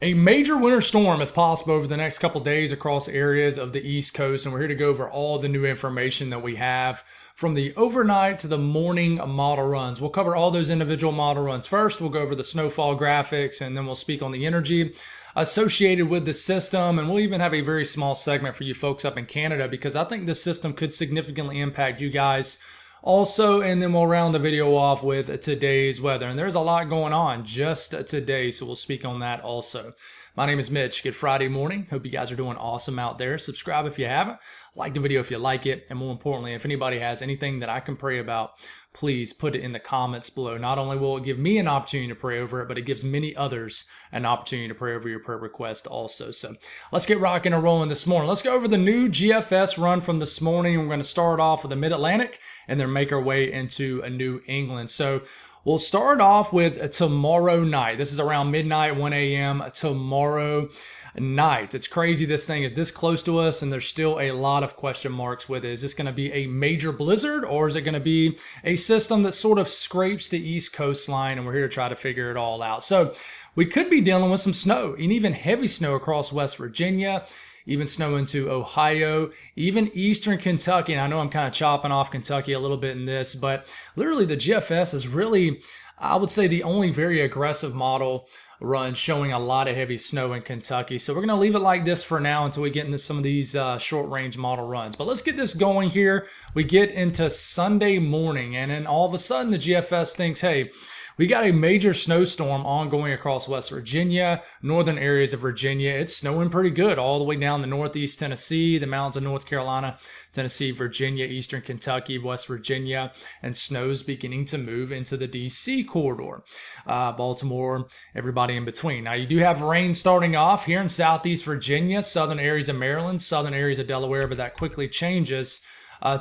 A major winter storm is possible over the next couple days across areas of the East Coast, and we're here to go over all the new information that we have from the overnight to the morning model runs. We'll cover all those individual model runs first. We'll go over the snowfall graphics, and then we'll speak on the energy associated with the system, and we'll even have a very small segment for you folks up in Canada because I think this system could significantly impact you guys also. And then we'll round the video off with today's weather, and there's a lot going on just today, so we'll speak on that also. My name is Mitch. Good Friday morning. Hope you guys are doing awesome out there. Subscribe if you haven't, like the video if you like it, and more importantly, if anybody has anything that I can pray about, please put it in the comments below. Not only will it give me an opportunity to pray over it, but it gives many others an opportunity to pray over your prayer request also. So let's get rocking and rolling this morning. Let's go over the new GFS run from this morning. We're going to start off with the Mid-Atlantic and then make our way into New England. So we'll start off with tomorrow night. This is around midnight, 1 a.m. tomorrow night. It's crazy this thing is this close to us, and there's still a lot of question marks with it. Is this going to be a major blizzard, or is it going to be a system that sort of scrapes the East coastline? And we're here to try to figure it all out. So we could be dealing with some snow, and even heavy snow across West Virginia, even snow into Ohio, even eastern Kentucky. And I know I'm kind of chopping off Kentucky a little bit in this, but literally the GFS is really, I would say, the only very aggressive model run showing a lot of heavy snow in Kentucky. So we're going to leave it like this for now until we get into some of these short range model runs. But let's get this going here. We get into Sunday morning, and then all of a sudden the GFS thinks, hey, we got a major snowstorm ongoing across West Virginia, northern areas of Virginia. It's snowing pretty good all the way down the northeast Tennessee, the mountains of North Carolina, Tennessee, Virginia, eastern Kentucky, West Virginia, and snow's beginning to move into the DC corridor, Baltimore, everybody in between. Now, you do have rain starting off here in southeast Virginia, southern areas of Maryland, southern areas of Delaware, but that quickly changes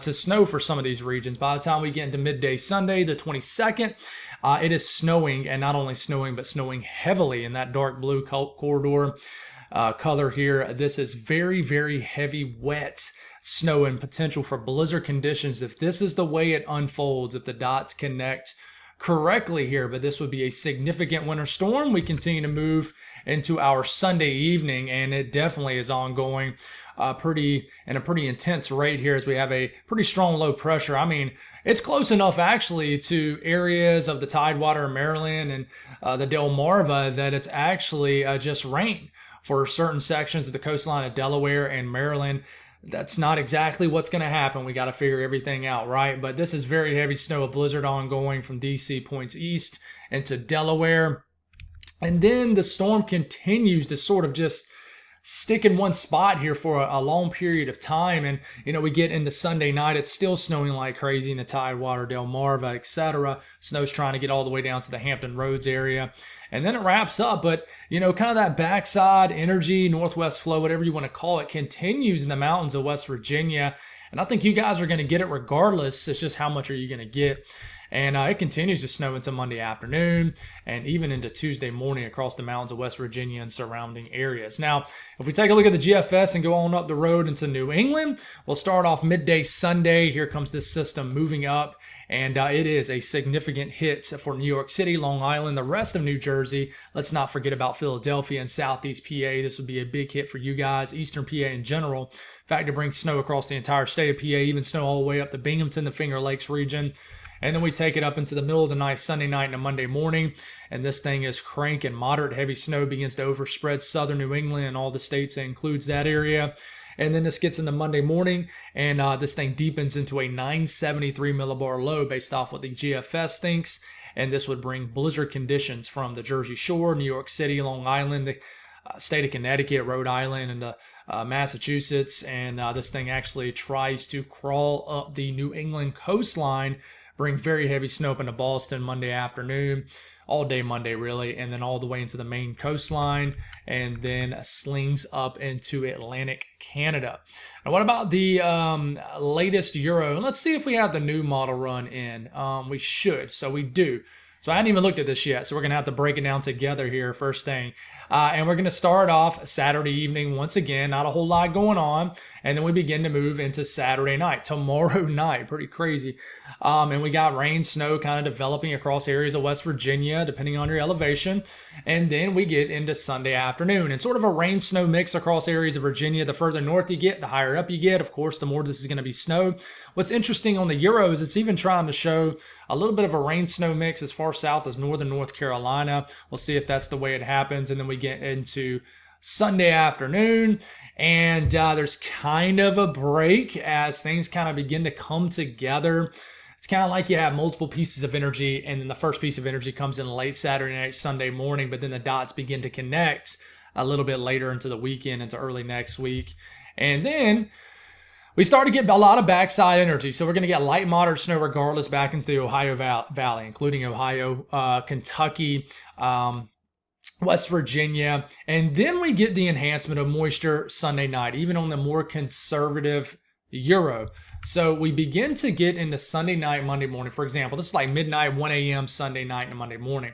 to snow for some of these regions. By the time we get into midday Sunday, the 22nd, it is snowing, and not only snowing, but snowing heavily in that dark blue corridor color here. This is very, very heavy, wet snow and potential for blizzard conditions if this is the way it unfolds, if the dots connect correctly here. But this would be a significant winter storm. We continue to move into our Sunday evening, and it definitely is ongoing a pretty intense rate here as we have a pretty strong low pressure. I mean, it's close enough actually to areas of the Tidewater in Maryland and the Delmarva that it's actually just rain for certain sections of the coastline of Delaware and Maryland. That's not exactly what's going to happen. We got to figure everything out, right? But this is very heavy snow, a blizzard ongoing from DC points east into Delaware. And then the storm continues to sort of just stick in one spot here for a long period of time. And, you know, we get into Sunday night, it's still snowing like crazy in the Tidewater, Delmarva, etc. Snow's trying to get all the way down to the Hampton Roads area. And then it wraps up. But, you know, kind of that backside energy, northwest flow, whatever you want to call it, continues in the mountains of West Virginia. And I think you guys are going to get it regardless. It's just how much are you going to get? And it continues to snow into Monday afternoon and even into Tuesday morning across the mountains of West Virginia and surrounding areas. Now, if we take a look at the GFS and go on up the road into New England, we'll start off midday Sunday. Here comes this system moving up, and it is a significant hit for New York City, Long Island, the rest of New Jersey. Let's not forget about Philadelphia and southeast PA. This would be a big hit for you guys, eastern PA in general. In fact, it brings snow across the entire state of PA, even snow all the way up to Binghamton, the Finger Lakes region. And then we take it up into the middle of the night, Sunday night and a Monday morning. And this thing is cranking. Moderate heavy snow begins to overspread southern New England and all the states that includes that area. And then this gets into Monday morning, and this thing deepens into a 973 millibar low based off what the GFS thinks. And this would bring blizzard conditions from the Jersey Shore, New York City, Long Island, the state of Connecticut, Rhode Island, and Massachusetts. And this thing actually tries to crawl up the New England coastline, bring very heavy snow up into Boston Monday afternoon, all day Monday really, and then all the way into the Maine coastline, and then slings up into Atlantic Canada. Now, what about the latest Euro? Let's see if we have the new model run in. We should, so we do. So I hadn't even looked at this yet. So we're going to have to break it down together here first thing. And we're going to start off Saturday evening once again. Not a whole lot going on. And then we begin to move into Saturday night, tomorrow night. Pretty crazy. And we got rain, snow kind of developing across areas of West Virginia, depending on your elevation. And then we get into Sunday afternoon and sort of a rain, snow mix across areas of Virginia. The further north you get, the higher up you get. Of course, the more this is going to be snow. What's interesting on the Euro is it's even trying to show a little bit of a rain, snow mix as far south as northern North Carolina. We'll see if that's the way it happens. And then we get into Sunday afternoon, and there's kind of a break as things kind of begin to come together. It's kind of like you have multiple pieces of energy, and then the first piece of energy comes in late Saturday night, Sunday morning, but then the dots begin to connect a little bit later into the weekend, into early next week. And then we start to get a lot of backside energy. So we're going to get light, moderate snow regardless back into the Ohio Valley, including Ohio, Kentucky, West Virginia. And then we get the enhancement of moisture Sunday night, even on the more conservative Euro. So we begin to get into Sunday night, Monday morning. For example, this is like midnight, 1 a.m. Sunday night and Monday morning.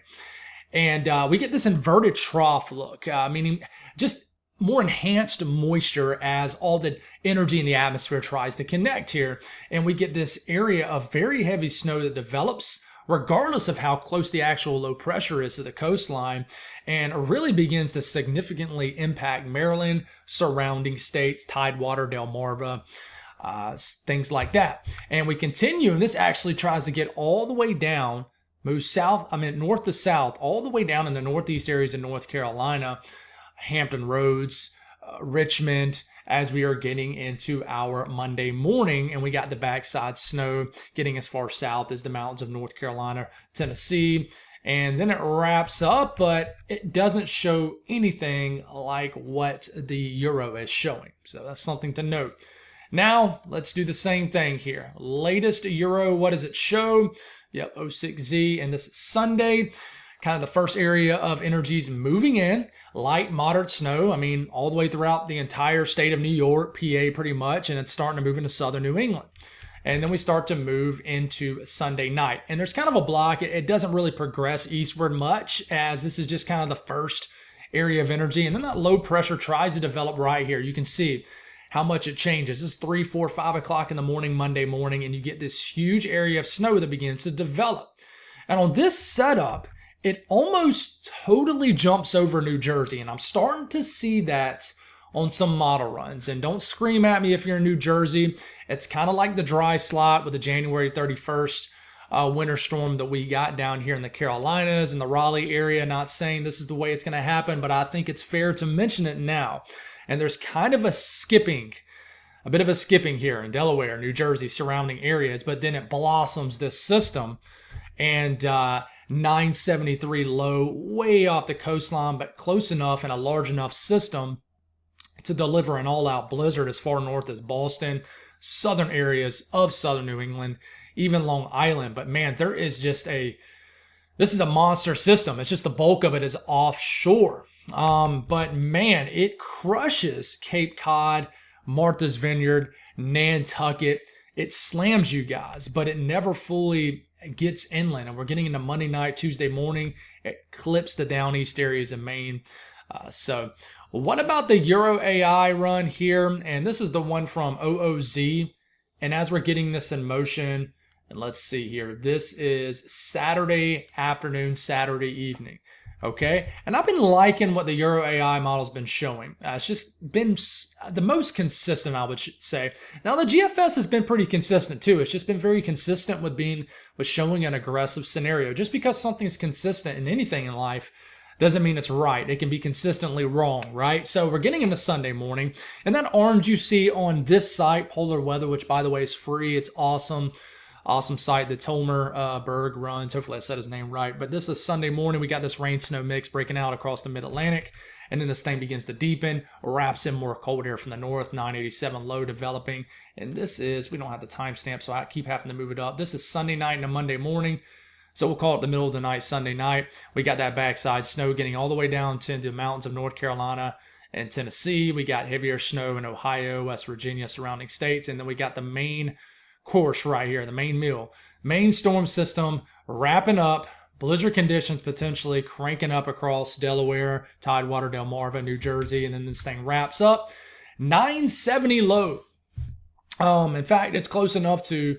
And we get this inverted trough look, meaning just more enhanced moisture as all the energy in the atmosphere tries to connect here. And we get this area of very heavy snow that develops regardless of how close the actual low pressure is to the coastline, and really begins to significantly impact Maryland, surrounding states, Tidewater, Delmarva, things like that. And we continue, and this actually tries to get all the way down, moves south, north to south, all the way down in the northeast areas of North Carolina, Hampton Roads, Richmond, as we are getting into our Monday morning. And we got the backside snow getting as far south as the mountains of North Carolina, Tennessee. And then it wraps up, but it doesn't show anything like what the Euro is showing. So that's something to note. Now, let's do the same thing here. Latest Euro, what does it show? Yep, 06Z. And this Sunday, kind of the first area of energies moving in, light, moderate snow. All the way throughout the entire state of New York, PA pretty much, and it's starting to move into southern New England. And then we start to move into Sunday night. And there's kind of a block. It doesn't really progress eastward much, as this is just kind of the first area of energy. And then that low pressure tries to develop right here. You can see how much it changes. It's 3, 4, 5 o'clock in the morning, Monday morning, and you get this huge area of snow that begins to develop. And on this setup, it almost totally jumps over New Jersey, and I'm starting to see that on some model runs. And don't scream at me if you're in New Jersey. It's kind of like the dry slot with the January 31st winter storm that we got down here in the Carolinas and the Raleigh area. Not saying this is the way it's going to happen, but I think it's fair to mention it now. And there's kind of a bit of a skipping here in Delaware, New Jersey, surrounding areas, but then it blossoms this system. And 973 low, way off the coastline, but close enough and a large enough system to deliver an all-out blizzard as far north as Boston, southern areas of southern New England, even Long Island. But man, this is a monster system. It's just the bulk of it is offshore. But man, it crushes Cape Cod, Martha's Vineyard, Nantucket. It slams you guys, but it never fully gets inland. And we're getting into Monday night, Tuesday morning. It clips the down east areas of Maine. So what about the Euro AI run here? And this is the one from OOZ. And as we're getting this in motion, and let's see here, this is Saturday afternoon, Saturday evening. Okay, and I've been liking what the Euro AI model's been showing. It's just been the most consistent, I would say. Now the GFS has been pretty consistent too. It's just been very consistent with showing an aggressive scenario. Just because something's consistent in anything in life doesn't mean it's right. It can be consistently wrong, right? So we're getting into Sunday morning, and that orange you see on this site, Polar Weather, which by the way is free. It's awesome. Awesome site that Tomer Berg runs. Hopefully I said his name right. But this is Sunday morning. We got this rain-snow mix breaking out across the mid-Atlantic. And then this thing begins to deepen, wraps in more cold air from the north, 987 low developing. And this is, we don't have the timestamp, so I keep having to move it up. This is Sunday night and a Monday morning. So we'll call it the middle of the night, Sunday night. We got that backside snow getting all the way down to the mountains of North Carolina and Tennessee. We got heavier snow in Ohio, West Virginia, surrounding states. And then we got the main course right here, the main storm system wrapping up Blizzard conditions potentially cranking up across Delaware, Tidewater, Delmarva, New Jersey, and then this thing wraps up. 970 low. In fact, it's close enough to,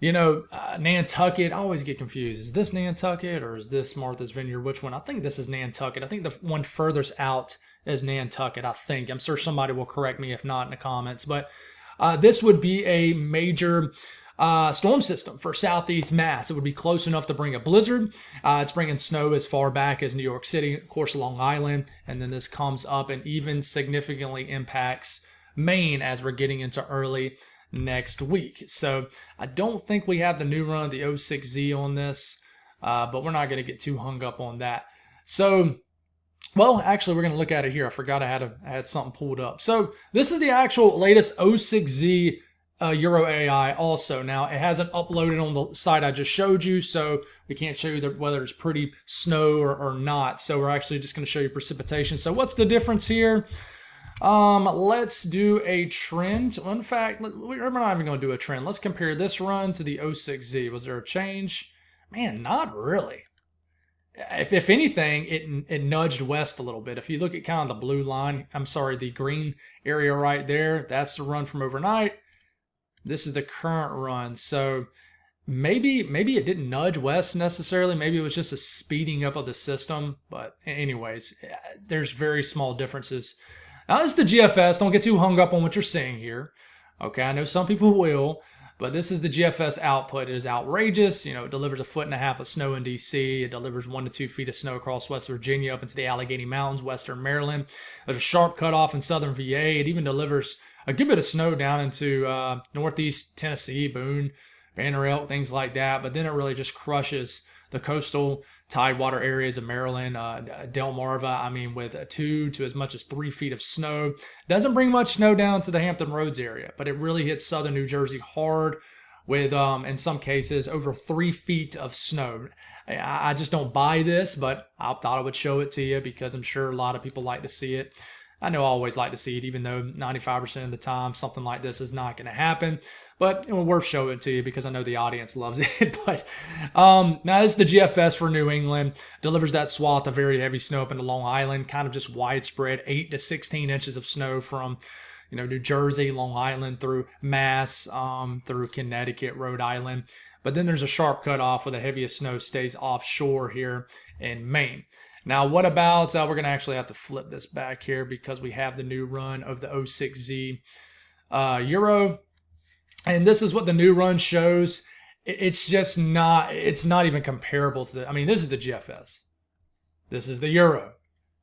Nantucket. I always get confused. Is this Nantucket or is this Martha's Vineyard? Which one? I think this is Nantucket. I think the one furthest out is Nantucket, I think. I'm sure somebody will correct me if not in the comments. But this would be a major storm system for Southeast Mass. It would be close enough to bring a blizzard. It's bringing snow as far back as New York City, of course, Long Island. And then this comes up and even significantly impacts Maine as we're getting into early next week. So I don't think we have the new run of the 06Z on this, but we're not going to get too hung up on that. So, well, actually, we're going to look at it here. I forgot I had something pulled up. So this is the actual latest 06Z Euro AI also. Now, it hasn't uploaded on the site I just showed you, so we can't show you whether it's pretty snow or not. So we're actually just going to show you precipitation. So what's the difference here? Let's do a trend. Well, in fact, we're not even going to do a trend. Let's compare this run to the 06Z. Was there a change? Man, not really. If anything, it nudged west a little bit. If you look at kind of the blue line, the green area right there, that's the run from overnight. This is the current run. So maybe it didn't nudge west necessarily. Maybe it was just a speeding up of the system. But anyways, there's very small differences. Now, this is the GFS. Don't get too hung up on what you're seeing here. Okay, I know some people will, but this is the GFS output. It is outrageous. It delivers 1.5 feet of snow in D.C. It delivers 1 to 2 feet of snow across West Virginia up into the Allegheny Mountains, Western Maryland. There's a sharp cutoff in Southern VA. It even delivers a good bit of snow down into Northeast Tennessee, Boone, Banner Elk, things like that. But then it really just crushes the coastal Tidewater areas of Maryland, Delmarva, with 2 to as much as 3 feet of snow. Doesn't bring much snow down to the Hampton Roads area, but it really hits southern New Jersey hard with, in some cases, over 3 feet of snow. I just don't buy this, but I thought I would show it to you because I'm sure a lot of people like to see it. I know I always like to see it, even though 95% of the time something like this is not going to happen. But worth showing it to you because I know the audience loves it. But now this is the GFS for New England. Delivers that swath of very heavy snow up into Long Island, kind of just widespread, 8 to 16 inches of snow from New Jersey, Long Island, through Mass, through Connecticut, Rhode Island. But then there's a sharp cutoff where the heaviest snow stays offshore here in Maine. Now, what about, we're going to actually have to flip this back here because we have the new run of the 06Z Euro. And this is what the new run shows. It's just not, it's not even comparable to this is the GFS. This is the Euro.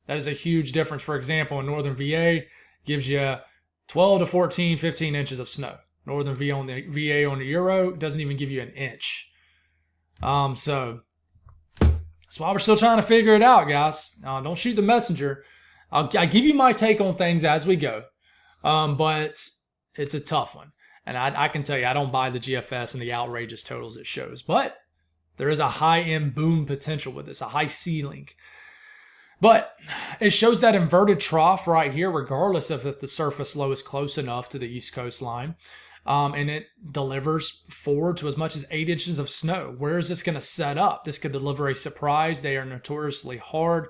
That is a huge difference. For example, in Northern VA, gives you 12 to 14, 15 inches of snow. Northern VA on the Euro doesn't even give you an inch. So that's why we're still trying to figure it out, guys. Don't shoot the messenger. I'll give you my take on things as we go, but it's a tough one. And I can tell you, I don't buy the GFS and the outrageous totals it shows. But there is a high-end boom potential with this, a high ceiling. But it shows that inverted trough right here, regardless of if the surface low is close enough to the East Coast line. And it delivers 4 to as much as 8 inches of snow. Where is this going to set up? This could deliver a surprise. They are notoriously hard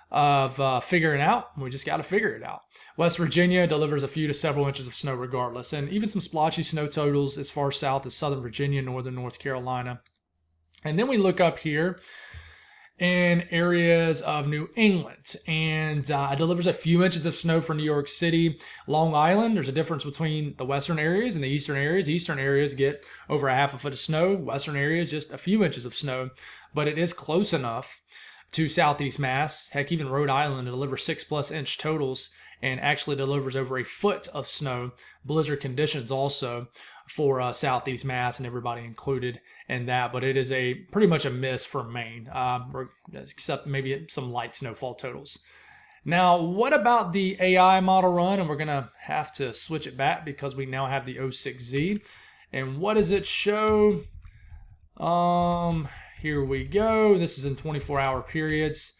of figuring out. We just got to figure it out. West Virginia delivers a few to several inches of snow regardless, and even some splotchy snow totals as far south as Southern Virginia, Northern North Carolina. And then we look up here in areas of New England, and it delivers a few inches of snow for New York City. Long Island, there's a difference between the western areas and the eastern areas. Eastern areas get over 1/2 foot of snow. Western areas, just a few inches of snow, but it is close enough to Southeast Mass. Heck, even Rhode Island delivers 6+ inch totals and actually delivers over 1 foot of snow. Blizzard conditions also for Southeast Mass and everybody included in that, but it is pretty much a miss for Maine, except maybe some light snowfall totals. Now, what about the AI model run? And we're going to have to switch it back because we now have the 06Z. And what does it show? Here we go. This is in 24-hour periods.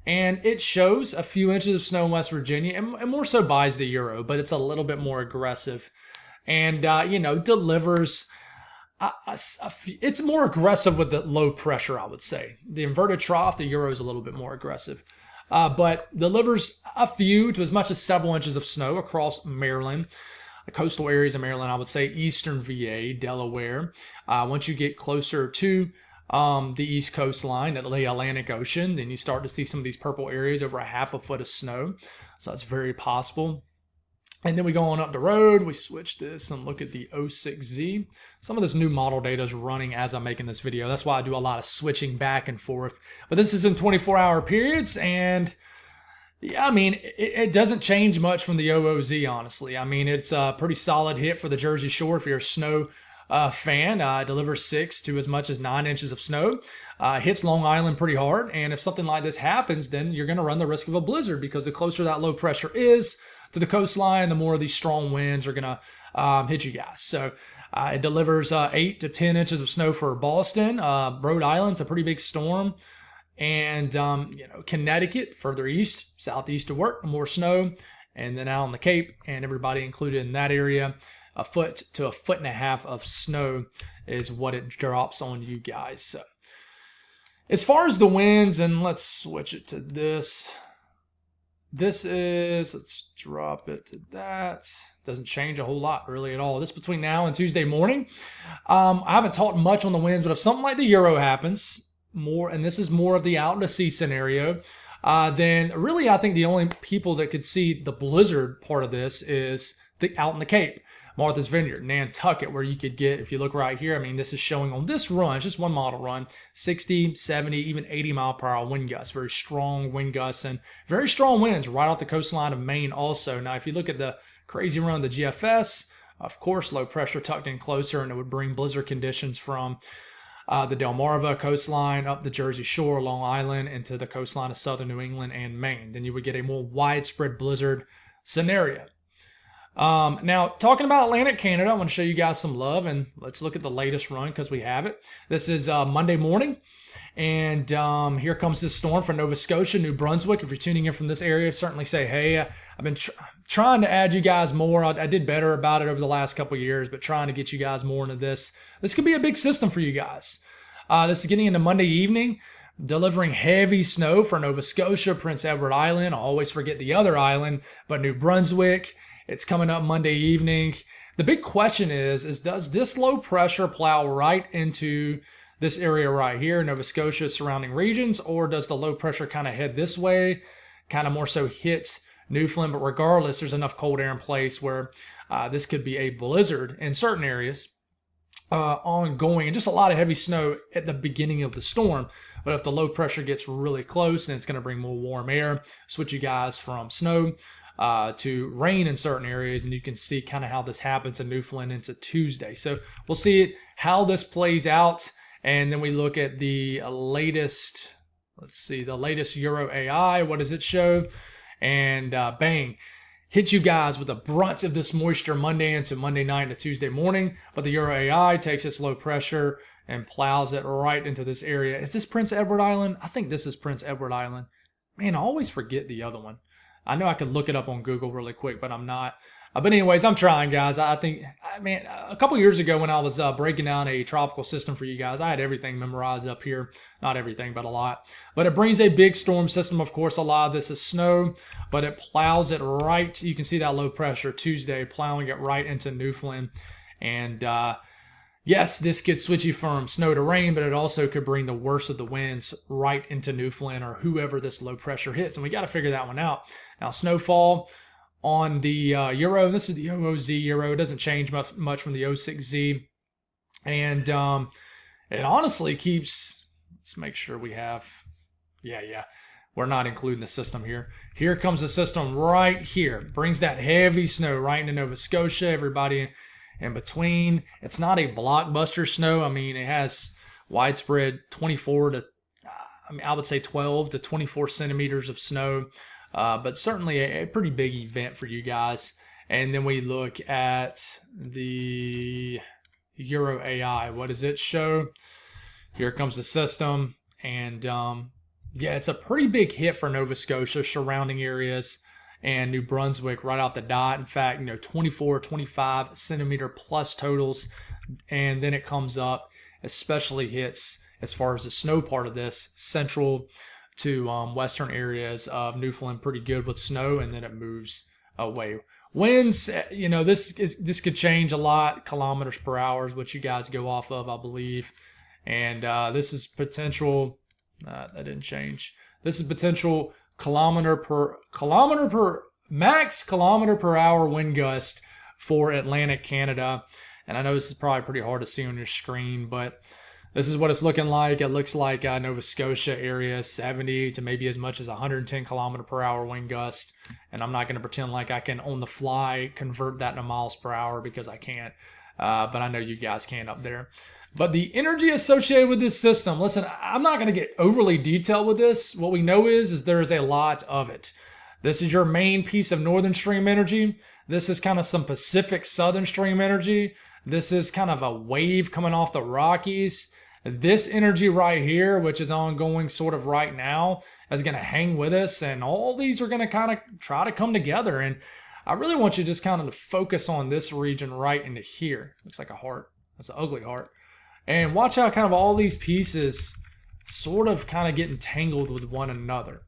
And it shows a few inches of snow in West Virginia, and more so buys the Euro, but it's a little bit more aggressive. And, delivers, it's more aggressive with the low pressure, I would say. The inverted trough, the Euro is a little bit more aggressive. But delivers a few to as much as several inches of snow across Maryland, the coastal areas of Maryland, I would say eastern VA, Delaware. Once you get closer to the east coastline at the Atlantic Ocean, then you start to see some of these purple areas over a half a foot of snow. So that's very possible. And then we go on up the road, we switch this and look at the O6Z. Some of this new model data is running as I'm making this video. That's why I do a lot of switching back and forth. But this is in 24-hour periods, and yeah, I mean, it doesn't change much from the OOZ, honestly. I mean, it's a pretty solid hit for the Jersey Shore if you're a snow fan. It delivers 6 to as much as 9 inches of snow. Hits Long Island pretty hard, and if something like this happens, then you're going to run the risk of a blizzard, because the closer that low pressure is to the coastline, the more of these strong winds are going to hit you guys. So it delivers 8 to 10 inches of snow for Boston. Rhode Island's a pretty big storm. And, Connecticut, further east, southeast to work, more snow. And then out on the Cape, and everybody included in that area, 1 foot to 1.5 feet of snow is what it drops on you guys. So as far as the winds, and let's switch it to this. This is, let's drop it to that. Doesn't change a whole lot really at all. This between now and Tuesday morning. I haven't talked much on the winds, but if something like the Euro happens, and this is more of the out to sea scenario, then really I think the only people that could see the blizzard part of this is out in the Cape. Martha's Vineyard, Nantucket, where you could get, if you look right here, I mean, this is showing on this run, it's just one model run, 60, 70, even 80 mile per hour wind gusts, very strong wind gusts, and very strong winds right off the coastline of Maine also. Now, if you look at the crazy run, the GFS, of course, low pressure tucked in closer, and it would bring blizzard conditions from the Delmarva coastline up the Jersey Shore, Long Island, into the coastline of southern New England and Maine. Then you would get a more widespread blizzard scenario. Now, talking about Atlantic Canada, I want to show you guys some love, and let's look at the latest run because we have it. This is Monday morning, and here comes this storm for Nova Scotia, New Brunswick. If you're tuning in from this area, certainly say, hey, I've been trying to add you guys more. I did better about it over the last couple of years, but trying to get you guys more into this. This could be a big system for you guys. This is getting into Monday evening, delivering heavy snow for Nova Scotia, Prince Edward Island. I always forget the other island, but New Brunswick. It's coming up Monday evening. The big question is does this low pressure plow right into this area right here, Nova Scotia, surrounding regions, or does the low pressure kind of head this way, kind of more so hit Newfoundland? But regardless, there's enough cold air in place where this could be a blizzard in certain areas ongoing, and just a lot of heavy snow at the beginning of the storm. But if the low pressure gets really close, then it's going to bring more warm air, switch you guys from snow to rain in certain areas, and you can see kind of how this happens in Newfoundland into Tuesday. So we'll see how this plays out, and then we look at the latest, the latest Euro AI. What does it show? And bang, hit you guys with the brunt of this moisture Monday into Monday night to Tuesday morning, but the Euro AI takes its low pressure and plows it right into this area. Is this Prince Edward Island? I think this is Prince Edward Island. Man, I always forget the other one. I know I could look it up on Google really quick, but I'm not. But anyways, I'm trying, guys. I think, man, a couple years ago when I was breaking down a tropical system for you guys, I had everything memorized up here. Not everything, but a lot. But it brings a big storm system. Of course, a lot of this is snow, but it plows it right. You can see that low pressure Tuesday plowing it right into Newfoundland. And yes, this could switch you from snow to rain, but it also could bring the worst of the winds right into Newfoundland or whoever this low pressure hits. And we got to figure that one out. Now, snowfall on the Euro, this is the OOZ Euro. It doesn't change much from the O6Z. And it honestly keeps, let's make sure we have, yeah. We're not including the system here. Here comes the system right here. Brings that heavy snow right into Nova Scotia. Everybody in between. It's not a blockbuster snow. I mean, it has widespread 24 to, I would say 12 to 24 centimeters of snow, but certainly a pretty big event for you guys. And then we look at the Euro AI. What does it show? Here comes the system. And yeah, it's a pretty big hit for Nova Scotia, surrounding areas, and New Brunswick right out the dot. In fact, 24, 25 centimeter plus totals and then it comes up, especially hits as far as the snow part of this, central to western areas of Newfoundland, pretty good with snow, and then it moves away. Winds, this could change a lot. Kilometers per hour is what you guys go off of, I believe. And this is potential. That didn't change. This is potential max kilometer per hour wind gust for Atlantic Canada. And I know this is probably pretty hard to see on your screen, but this is what it's looking like. It looks like Nova Scotia area, 70 to maybe as much as 110 kilometer per hour wind gust. And I'm not going to pretend like I can on the fly convert that to miles per hour, because I can't. But I know you guys can up there. But the energy associated with this system, listen, I'm not going to get overly detailed with this. What we know is there is a lot of it. This is your main piece of northern stream energy. This is kind of some Pacific southern stream energy. This is kind of a wave coming off the Rockies. This energy right here, which is ongoing sort of right now, is going to hang with us. And all these are going to kind of try to come together. And I really want you to just kind of focus on this region right into here. Looks like a heart. That's an ugly heart. And watch how kind of all these pieces sort of kind of get entangled with one another.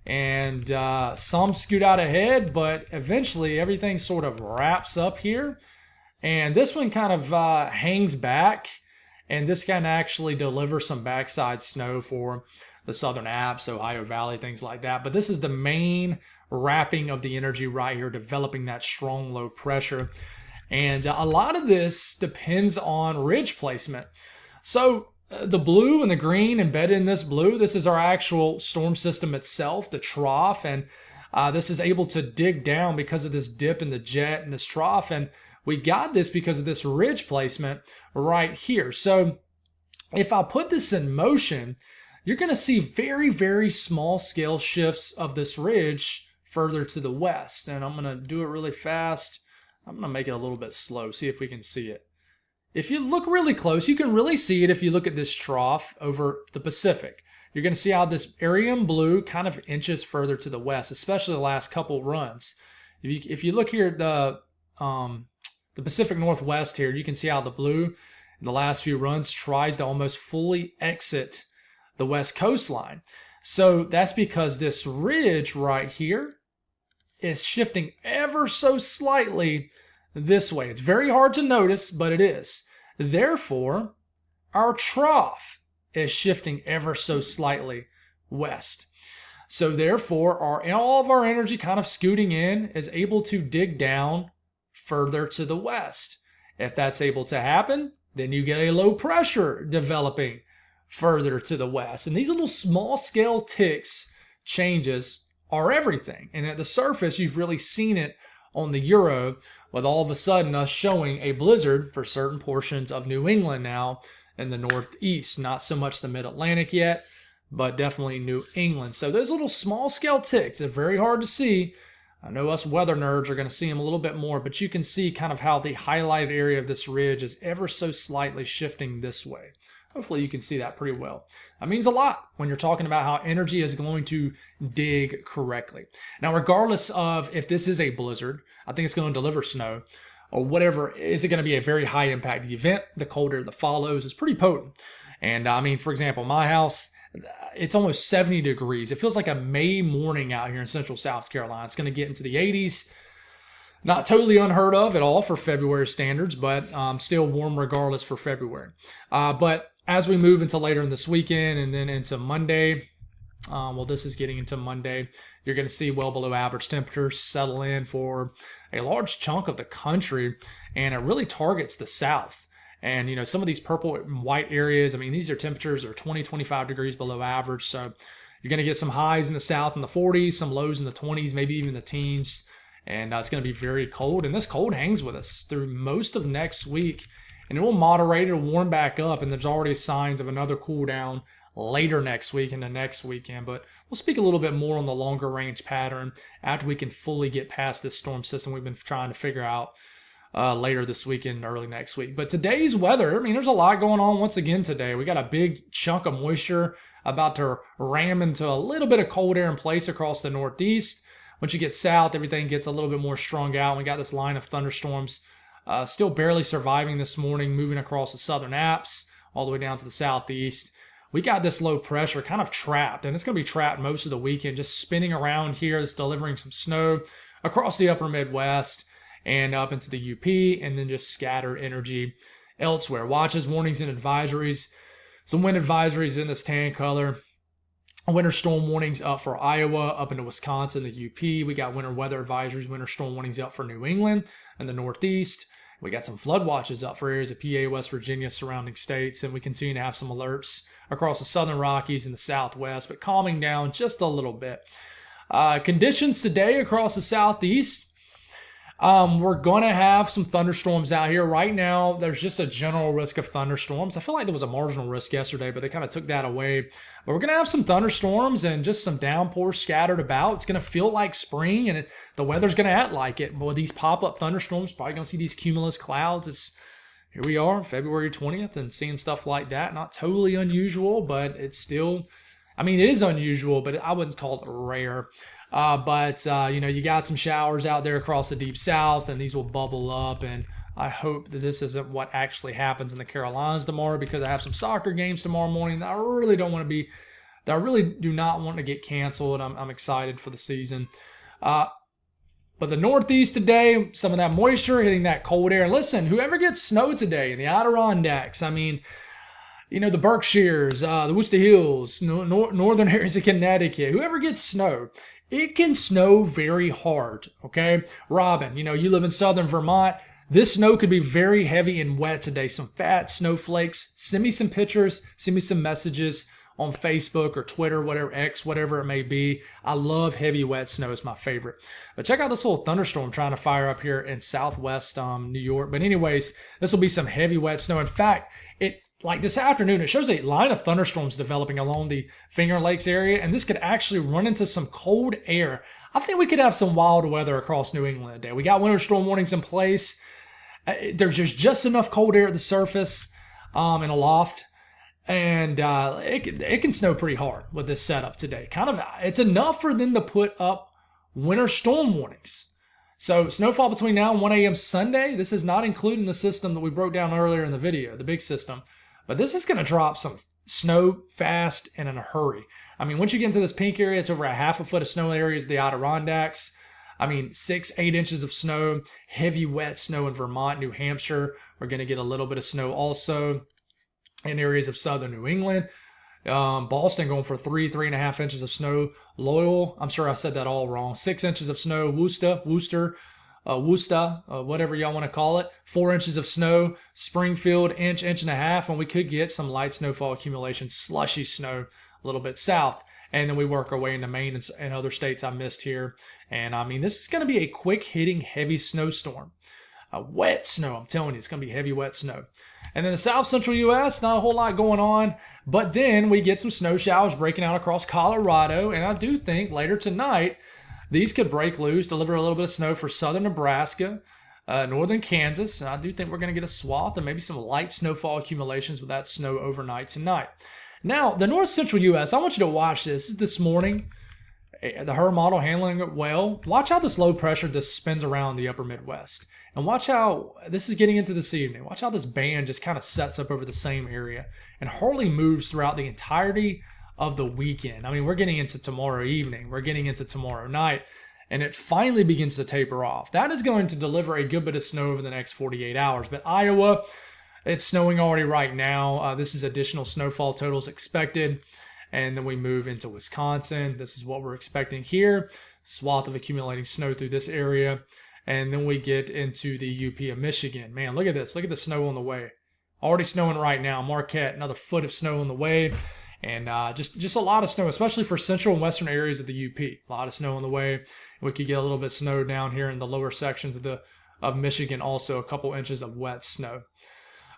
And some scoot out ahead, but eventually everything sort of wraps up here. And this one kind of hangs back. And this can actually deliver some backside snow for the Southern Alps, Ohio Valley, things like that. But this is the main wrapping of the energy right here, developing that strong low pressure. And a lot of this depends on ridge placement. So the blue and the green embedded in this blue, this is our actual storm system itself, the trough. And this is able to dig down because of this dip in the jet and this trough. And we got this because of this ridge placement right here. So if I put this in motion, you're going to see very, very small scale shifts of this ridge further to the west. And I'm going to do it really fast. I'm going to make it a little bit slow, see if we can see it. If you look really close, you can really see it if you look at this trough over the Pacific. You're going to see how this area in blue kind of inches further to the west, especially the last couple runs. If you look here at the Pacific Northwest here, you can see how the blue in the last few runs tries to almost fully exit the west coastline. So that's because this ridge right here is shifting ever so slightly this way. It's very hard to notice, but it is. Therefore, our trough is shifting ever so slightly west. So therefore, all of our energy kind of scooting in is able to dig down further to the west. If that's able to happen, then you get a low pressure developing further to the west. And these little small scale ticks, changes, are everything. And at the surface, you've really seen it on the Euro, with all of a sudden us showing a blizzard for certain portions of New England now in the Northeast. Not so much the Mid-Atlantic yet, but definitely New England. So those little small scale ticks are very hard to see. I know us weather nerds are going to see them a little bit more, but you can see kind of how the highlighted area of this ridge is ever so slightly shifting this way. Hopefully you can see that pretty well. That means a lot when you're talking about how energy is going to dig correctly. Now, regardless of if this is a blizzard, I think it's going to deliver snow, or whatever, is it going to be a very high impact event? The cold air that follows is pretty potent. And I mean, for example, my house, it's almost 70 degrees. It feels like a May morning out here in central South Carolina. It's going to get into the 80s. Not totally unheard of at all for February standards, but still warm regardless for February. But as we move into later in this weekend and then into Monday, well, this is getting into Monday, you're going to see well below average temperatures settle in for a large chunk of the country, and it really targets the south. And, you know, some of these purple and white areas, I mean, these are temperatures that are 20, 25 degrees below average. So you're going to get some highs in the south in the 40s, some lows in the 20s, maybe even the teens. And it's going to be very cold. And this cold hangs with us through most of next week. And it will moderate, it'll warm back up. And there's already signs of another cool down later next week and the next weekend. But we'll speak a little bit more on the longer range pattern after we can fully get past this storm system we've been trying to figure out later this weekend, early next week. But today's weather, I mean, there's a lot going on once again today. We got a big chunk of moisture about to ram into a little bit of cold air in place across the Northeast. Once you get south, everything gets a little bit more strung out. We got this line of thunderstorms Still barely surviving this morning, moving across the southern Alps all the way down to the southeast. We got this low pressure kind of trapped, and it's going to be trapped most of the weekend, just spinning around here. It's delivering some snow across the upper Midwest and up into the UP, and then just scattered energy elsewhere. Watches, warnings, and advisories. Some wind advisories in this tan color. Winter storm warnings up for Iowa, up into Wisconsin, the UP. We got winter weather advisories, winter storm warnings up for New England and the Northeast. We got some flood watches up for areas of PA, West Virginia, surrounding states, and we continue to have some alerts across the southern Rockies and the Southwest, but calming down just a little bit. Conditions today across the Southeast. We're going to have some thunderstorms out here. Right now, there's just a general risk of thunderstorms. I feel like there was a marginal risk yesterday, but they kind of took that away. But we're going to have some thunderstorms and just some downpours scattered about. It's going to feel like spring, and the weather's going to act like it. But with these pop-up thunderstorms, probably going to see these cumulus clouds. Here we are, February 20th, and seeing stuff like that. Not totally unusual, but it's still, it is unusual, but I wouldn't call it rare. But you got some showers out there across the deep south, and these will bubble up. And I hope that this isn't what actually happens in the Carolinas tomorrow, because I have some soccer games tomorrow morning that I really do not want to get canceled. I'm excited for the season. But the Northeast today, some of that moisture hitting that cold air. Listen, whoever gets snow today in the Adirondacks, the Berkshires, the Worcester Hills, northern areas of Connecticut, whoever gets snow, it can snow very hard, okay? Robin, you live in southern Vermont. This snow could be very heavy and wet today. Some fat snowflakes. Send me some pictures. Send me some messages on Facebook or Twitter, whatever, X, whatever it may be. I love heavy, wet snow. It's my favorite. But check out this little thunderstorm trying to fire up here in southwest New York. But anyways, this will be some heavy, wet snow. In fact, like this afternoon, it shows a line of thunderstorms developing along the Finger Lakes area, and this could actually run into some cold air. I think we could have some wild weather across New England today. We got winter storm warnings in place. There's just enough cold air at the surface and aloft, and it can snow pretty hard with this setup today. It's enough for them to put up winter storm warnings. So snowfall between now and 1 a.m. Sunday. This is not including the system that we broke down earlier in the video, the big system. But this is going to drop some snow fast and in a hurry. Once you get into this pink area, it's over a half a foot of snow areas of the Adirondacks. 6-8 inches of snow, heavy wet snow in Vermont, New Hampshire. We're going to get a little bit of snow also in areas of southern New England. Boston going for 3.5 inches of snow. Loyal, I'm sure I said that all wrong. 6 inches of snow. Worcester, whatever y'all want to call it. 4 inches of snow. Springfield, inch and a half. And we could get some light snowfall accumulation, slushy snow a little bit south. And then we work our way into Maine and other states I missed here. And this is going to be a quick hitting heavy snowstorm. Wet snow, I'm telling you, it's going to be heavy wet snow. And then the south central U.S., not a whole lot going on. But then we get some snow showers breaking out across Colorado. And I do think later tonight, these could break loose, deliver a little bit of snow for southern Nebraska, northern Kansas. And I do think we're going to get a swath and maybe some light snowfall accumulations with that snow overnight tonight. Now, the north central U.S., I want you to watch this. This morning, the HRRR model handling it well. Watch how this low pressure just spins around the upper Midwest. And watch how this is getting into this evening. Watch how this band just kind of sets up over the same area and hardly moves throughout the entirety of the weekend. We're getting into tomorrow evening. We're getting into tomorrow night. And it finally begins to taper off. That is going to deliver a good bit of snow over the next 48 hours. But Iowa, it's snowing already right now. This is additional snowfall totals expected. And then we move into Wisconsin. This is what we're expecting here. Swath of accumulating snow through this area. And then we get into the UP of Michigan. Man, look at this. Look at the snow on the way. Already snowing right now. Marquette, another foot of snow on the way. And just a lot of snow, especially for central and western areas of the UP. A lot of snow on the way. We could get a little bit of snow down here in the lower sections of Michigan. Also, a couple inches of wet snow.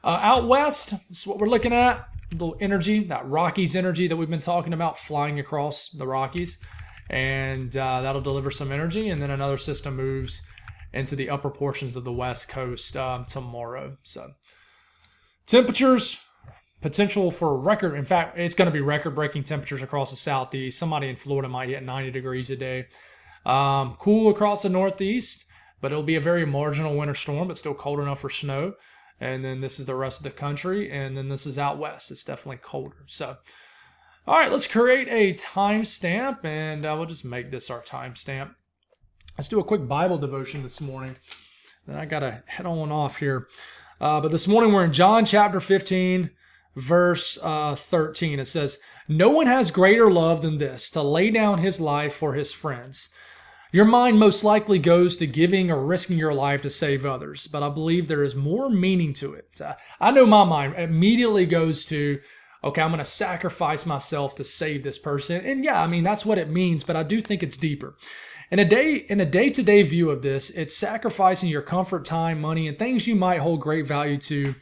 Out west, this is what we're looking at. A little energy, that Rockies energy that we've been talking about flying across the Rockies. And that'll deliver some energy. And then another system moves into the upper portions of the West Coast tomorrow. So temperatures, potential for record. In fact, it's going to be record-breaking temperatures across the Southeast. Somebody in Florida might hit 90 degrees a day. Cool across the Northeast. but it'll be a very marginal winter storm, but still cold enough for snow. And then this is the rest of the country, and then this is out west. It's definitely colder. So, all right, let's create a timestamp, and we'll just make this our timestamp. Let's do a quick Bible devotion this morning. Then I got to head on off here. But this morning we're in John chapter 15, verse 13. It says, "No one has greater love than this, to lay down his life for his friends." Your mind most likely goes to giving or risking your life to save others, but I believe there is more meaning to it. I know my mind immediately goes to, okay, I'm going to sacrifice myself to save this person. And yeah, I mean, that's what it means, but I do think it's deeper. In a day-to-day view of this, it's sacrificing your comfort, time, money, and things you might hold great value to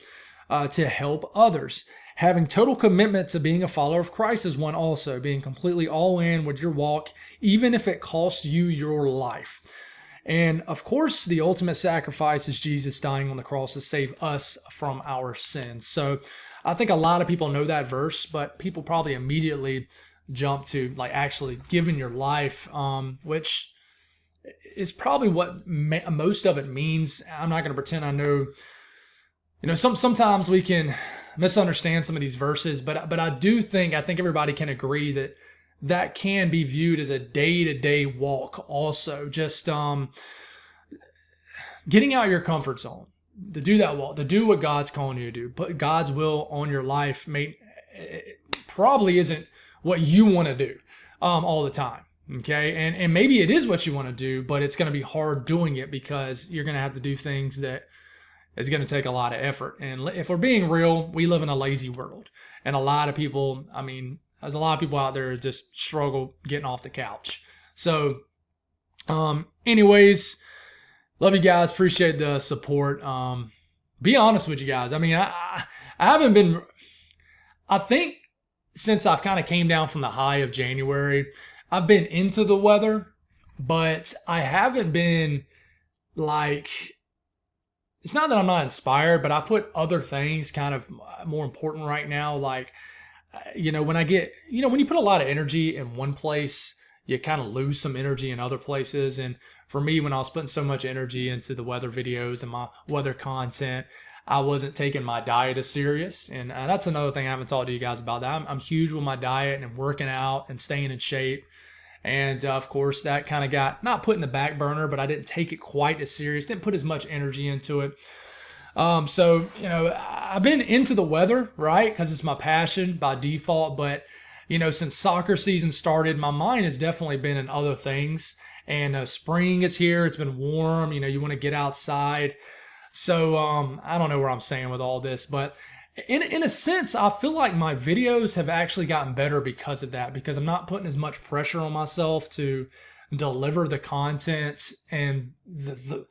help others. Having total commitment to being a follower of Christ is one also, being completely all in with your walk, even if it costs you your life. And of course, the ultimate sacrifice is Jesus dying on the cross to save us from our sins. So I think a lot of people know that verse, but people probably immediately jump to like actually giving your life, which is probably what most of it means. I'm not going to pretend I know. Sometimes we can misunderstand some of these verses, but I think everybody can agree that can be viewed as a day-to-day walk also. Just getting out of your comfort zone, to do that walk, to do what God's calling you to do, put God's will on your life probably isn't what you want to do all the time. Okay, and maybe it is what you want to do, but it's going to be hard doing it because you're going to have to do things that is going to take a lot of effort. And if we're being real, we live in a lazy world. And a lot of people, there's a lot of people out there that just struggle getting off the couch. So, anyways, love you guys. Appreciate the support. Be honest with you guys. I haven't been, I think since I've kind of came down from the high of January, I've been into the weather, but I haven't been like, it's not that I'm not inspired, but I put other things kind of more important right now. Like, when you put a lot of energy in one place, you kind of lose some energy in other places. And for me, when I was putting so much energy into the weather videos and my weather content, I wasn't taking my diet as serious. And that's another thing I haven't talked to you guys about. That I'm huge with my diet and working out and staying in shape. And of course, that kind of got not put in the back burner, but I didn't take it quite as serious, didn't put as much energy into it. So, I've been into the weather, right? Because it's my passion by default. But, since soccer season started, my mind has definitely been in other things. And spring is here. It's been warm. You want to get outside. So I don't know where I'm saying with all this, but in a sense, I feel like my videos have actually gotten better because of that, because I'm not putting as much pressure on myself to deliver the content and to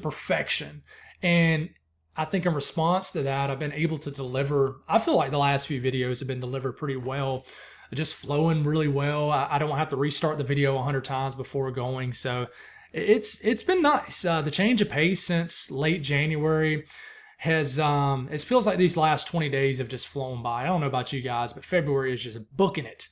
perfection. And I think in response to that, I've been able to deliver. I feel like the last few videos have been delivered pretty well, just flowing really well. I don't have to restart the video 100 times before going. So it's been nice. The change of pace since late January has it feels like these last 20 days have just flown by. I don't know about you guys, but February is just booking it.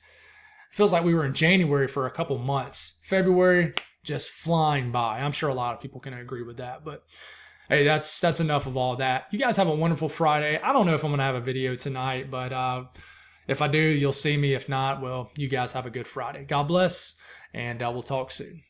It feels like we were in January for a couple months. February just flying by. I'm sure a lot of people can agree with that, but hey, that's enough of all that. You guys have a wonderful Friday. I don't know if I'm going to have a video tonight, but if I do, you'll see me. If not, well, you guys have a good Friday. God bless, and we'll talk soon.